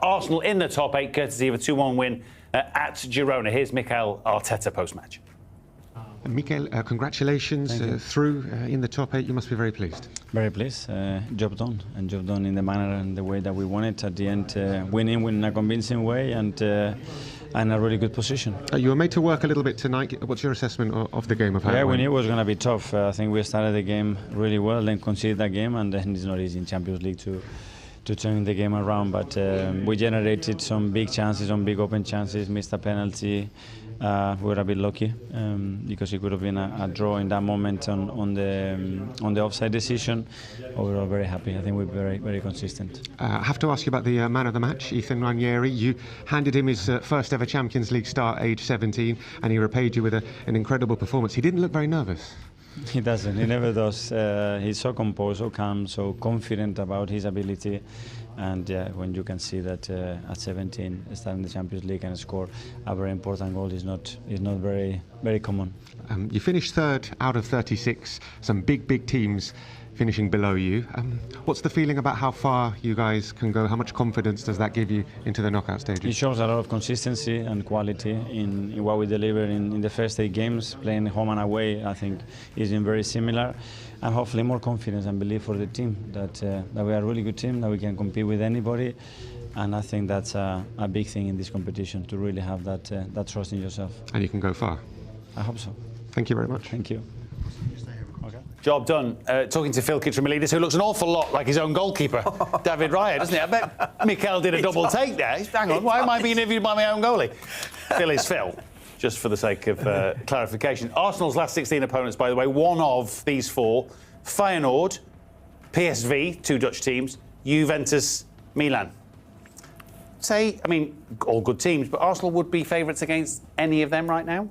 Arsenal in the top 8, courtesy of a 2-1 win at Girona. Here's Mikel Arteta post-match. Mikel, congratulations through in the top 8. You must be very pleased. Very pleased. Job done, and job done in the manner and the way that we won it. At the end, winning in a convincing way and a really good position. You were made to work a little bit tonight. What's your assessment of the game? Yeah, we knew it was going to be tough. I think we started the game really well, then conceded that game, and then it's not easy in Champions League to turn the game around. But we generated some big chances, some big open chances, missed a penalty. We were a bit lucky because it could have been a draw in that moment on the offside decision. But we're all very happy. I think we're very consistent. I have to ask you about the man of the match, Ethan Ranieri. You handed him his first ever Champions League start, age 17, and he repaid you with an incredible performance. He didn't look very nervous. He doesn't. He never does. He's so composed, so calm, so confident about his ability. And when you can see that at 17, starting the Champions League and score a very important goal is not very common. You finished third out of 36. Some big teams finishing below you. What's the feeling about how far you guys can go? How much confidence does that give you into the knockout stages? It shows a lot of consistency and quality in what we delivered in the first 8 games. Playing home and away, I think, is been very similar. And hopefully more confidence and belief for the team that we are a really good team, that we can compete with anybody. And I think that's a big thing in this competition, to really have that trust in yourself. And you can go far. I hope so. Thank you very much. Thank you. Job done. Talking to Phil Kitchen-Milidis, who looks an awful lot like his own goalkeeper, David Raya, doesn't he? I bet Mikel did a double take there. Hang on, why am I being interviewed by my own goalie? Phil is Phil, just for the sake of clarification. Arsenal's last 16 opponents, by the way, one of these 4, Feyenoord, PSV, 2 Dutch teams, Juventus, Milan. I mean, all good teams, but Arsenal would be favourites against any of them right now?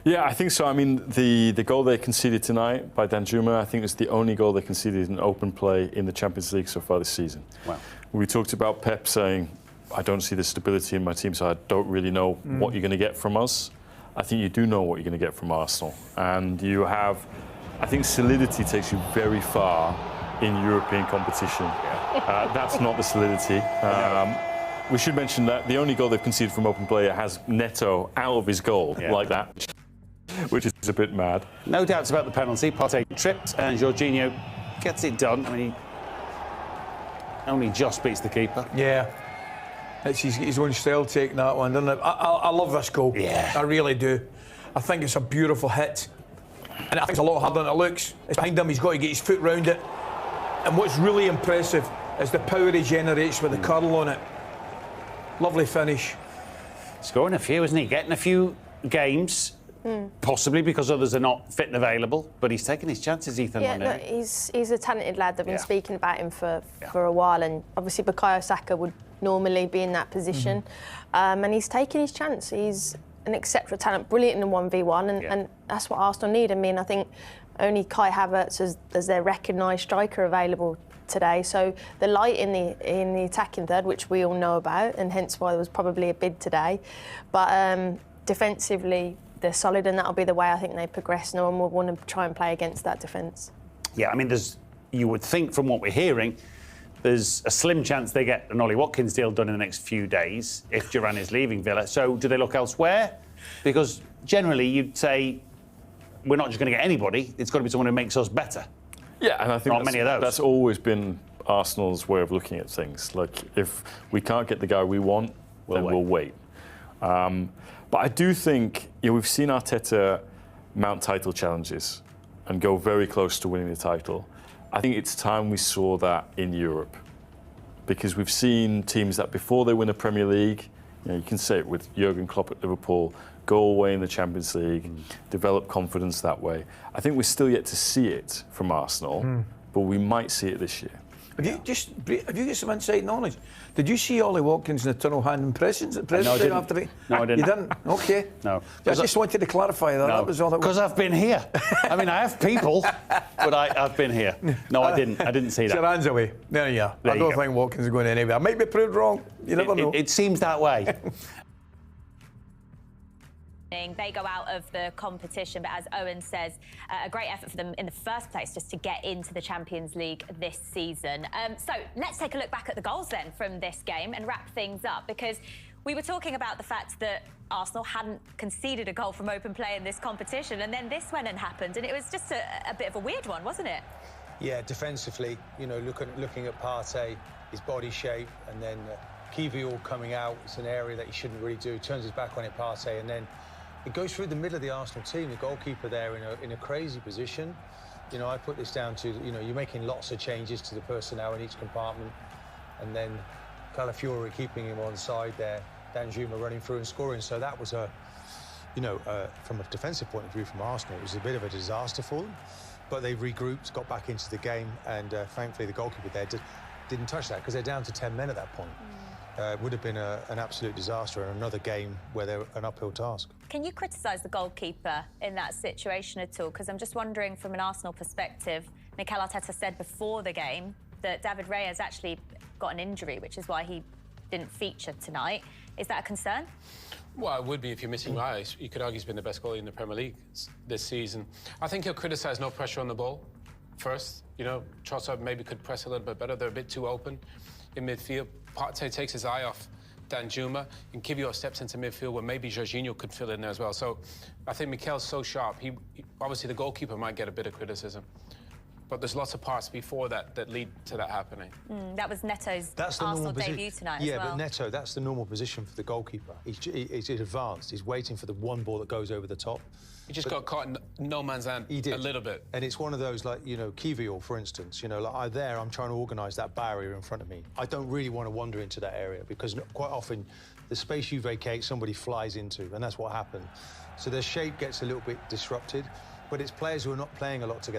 Yeah, I think so. I mean, the goal they conceded tonight by Danjuma, I think is the only goal they conceded in open play in the Champions League so far this season. Wow. We talked about Pep saying, I don't see the stability in my team, so I don't really know what you're going to get from us. I think you do know what you're going to get from Arsenal. And you have, I think solidity takes you very far in European competition. Yeah. That's not the solidity. We should mention that the only goal they've conceded from open play has Neto out of his goal like that, which is a bit mad. No doubts about the penalty. Partey tripped and Jorginho gets it done. I mean, he only just beats the keeper. Yeah. It's his own style taking that one, doesn't it? I love this goal. Yeah. I really do. I think it's a beautiful hit. And I think it's a lot harder than it looks. It's behind him, he's got to get his foot round it. And what's really impressive is the power he generates with the curl on it. Lovely finish. Scoring a few, isn't he? Getting a few games, possibly because others are not fit and available, but he's taking his chances, Ethan. Yeah, look, he's a talented lad. They've been speaking about him for a while, and obviously Bukayo Saka would normally be in that position. And he's taking his chance. He's an exceptional talent, brilliant in the 1v1, and that's what Arsenal need. I mean, I think only Kai Havertz as their recognised striker available today, so the light in the attacking third, which we all know about, and hence why there was probably a bid today. But defensively, they're solid, and that'll be the way I think they progress. No one will want to try and play against that defence. Yeah, I mean, you would think from what we're hearing, there's a slim chance they get an Ollie Watkins deal done in the next few days if Duran is leaving Villa. So do they look elsewhere? Because generally you'd say we're not just going to get anybody, it's got to be someone who makes us better. Yeah, and I think many of those. That's always been Arsenal's way of looking at things. Like, if we can't get the guy we want, then we'll wait. But I do think we've seen Arteta mount title challenges and go very close to winning the title. I think it's time we saw that in Europe, because we've seen teams that before they win a Premier League, you can say it with Jurgen Klopp at Liverpool, go away in the Champions League, develop confidence that way. I think we're still yet to see it from Arsenal, but we might see it this year. Have you got some inside knowledge? Did you see Ollie Watkins in the tunnel hand impressions at No, I didn't. after it? No, I didn't. You didn't? Okay. No. I just wanted to clarify that. No. That was all that was. Because I've been here. I mean, I have people, but I've been here. No, I didn't. I didn't see that. Your hands away. There you are. I don't think Watkins is going anywhere. I might be proved wrong. You never know. It seems that way. They go out of the competition, but as Owen says, a great effort for them in the first place just to get into the Champions League this season. So let's take a look back at the goals then from this game and wrap things up, because we were talking about the fact that Arsenal hadn't conceded a goal from open play in this competition, and then this went and happened, and it was just a bit of a weird one, wasn't it? Yeah, defensively, you know, looking at Partey, his body shape, and then Kiwior coming out, it's an area that he shouldn't really do, turns his back on it, Partey, and then it goes through the middle of the Arsenal team, the goalkeeper there in a crazy position. You know, I put this down to, you know, you're making lots of changes to the personnel in each compartment, and then Calafiori keeping him on side there, Danjuma running through and scoring. So that was from a defensive point of view from Arsenal, it was a bit of a disaster for them. But they regrouped, got back into the game, and thankfully the goalkeeper there didn't touch that, because they're down to 10 men at that point. It would have been an absolute disaster and another game where they're an uphill task. Can you criticise the goalkeeper in that situation at all? Because I'm just wondering, from an Arsenal perspective, Mikel Arteta said before the game that David Raya actually got an injury, which is why he didn't feature tonight. Is that a concern? Well, it would be if you're missing Raya. You could argue he's been the best goalie in the Premier League this season. I think he'll criticise no pressure on the ball first. You know, Trossard maybe could press a little bit better. They're a bit too open in midfield. Partey takes his eye off Danjuma, and Kiwior steps into midfield where maybe Jorginho could fill in there as well. So I think Mikel's so sharp. He obviously, the goalkeeper might get a bit of criticism, but there's lots of parts before that lead to that happening. That was Neto's Arsenal debut tonight as well. Yeah, but Neto, that's the normal position for the goalkeeper. He's advanced. He's waiting for the one ball that goes over the top. He just got caught in no man's land a little bit. And it's one of those, like, you know, Kiwior, for instance, you know, like I'm trying to organise that barrier in front of me. I don't really want to wander into that area, because quite often the space you vacate, somebody flies into, and that's what happened. So their shape gets a little bit disrupted, but it's players who are not playing a lot together.